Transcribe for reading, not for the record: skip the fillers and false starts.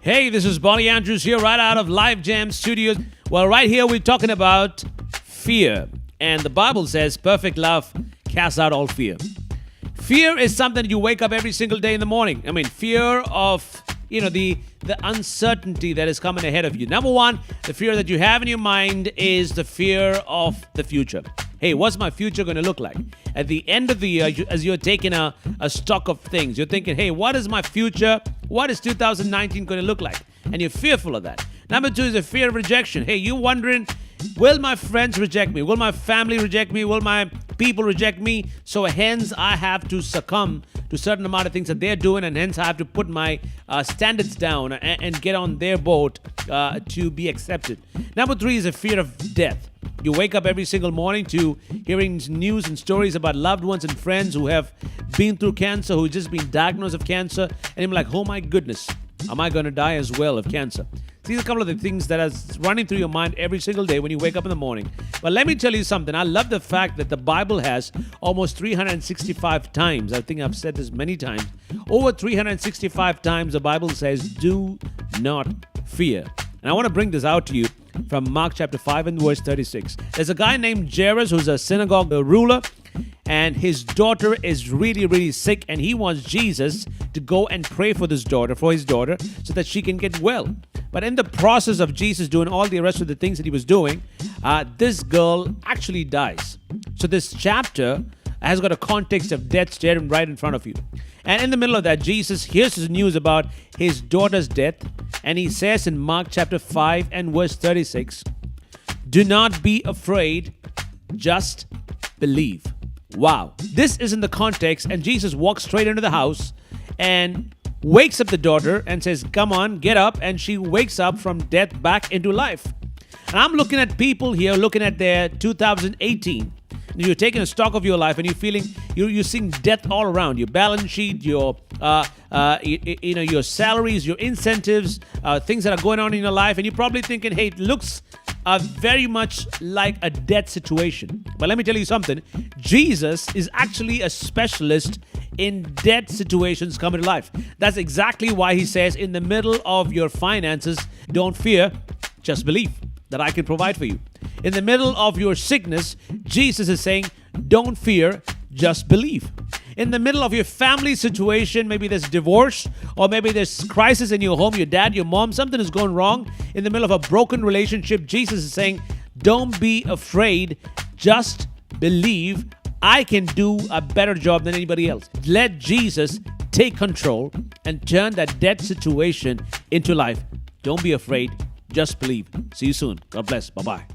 Hey, this is Bonny Andrews here right out of LiveJam Studios. Well, right here we're talking about fear. And the Bible says perfect love casts out all fear. Fear is something you wake up every single day in the morning. I mean, fear of, the uncertainty that is coming ahead of you. Number one, the fear that you have in your mind is the fear of the future. Hey, what's my future going to look like? At the end of the year, as you're taking a stock of things, you're thinking, hey, what is my future? What is 2019 going to look like? And you're fearful of that. Number two is the fear of rejection. Hey, you're wondering, will my friends reject me? Will my family reject me? Will my people reject me? So hence, I have to succumb to a certain amount of things that they're doing, and hence I have to put my standards down and get on their boat to be accepted. Number three is the fear of death. You wake up every single morning to hearing news and stories about loved ones and friends who have been through cancer, who just been diagnosed of cancer, and you're like, oh my goodness, am I going to die as well of cancer? These are a couple of the things that are running through your mind every single day when you wake up in the morning. But let me tell you something. I love the fact that the Bible has almost 365 times. I think I've said this many times. Over 365 times the Bible says, do not fear. And I want to bring this out to you from Mark chapter 5 and verse 36. There's a guy named Jairus who's a synagogue ruler, and his daughter is really, really sick, and he wants Jesus to go and pray for his daughter, so that she can get well. But in the process of Jesus doing all the rest of the things that he was doing, this girl actually dies. So this chapter has got a context of death staring right in front of you. And in the middle of that, Jesus hears his news about his daughter's death, and he says in Mark chapter 5 and verse 36, do not be afraid, just believe. Wow. This is in the context, and Jesus walks straight into the house and wakes up the daughter and says, come on, get up. And she wakes up from death back into life. And I'm looking at people here, looking at their 2018. You're taking a stock of your life, and you're seeing death all around. Your balance sheet, your your salaries, your incentives, things that are going on in your life, and you're probably thinking, hey, it looks very much like a death situation. But let me tell you something. Jesus is actually a specialist in death situations coming to life. That's exactly why he says, in the middle of your finances, don't fear, just believe that I can provide for you. In the middle of your sickness, Jesus is saying, don't fear, just believe. In the middle of your family situation, maybe there's divorce, or maybe there's crisis in your home, your dad, your mom, something is going wrong. In the middle of a broken relationship, Jesus is saying, don't be afraid, just believe. I can do a better job than anybody else. Let Jesus take control and turn that dead situation into life. Don't be afraid, just believe. See you soon. God bless. Bye-bye.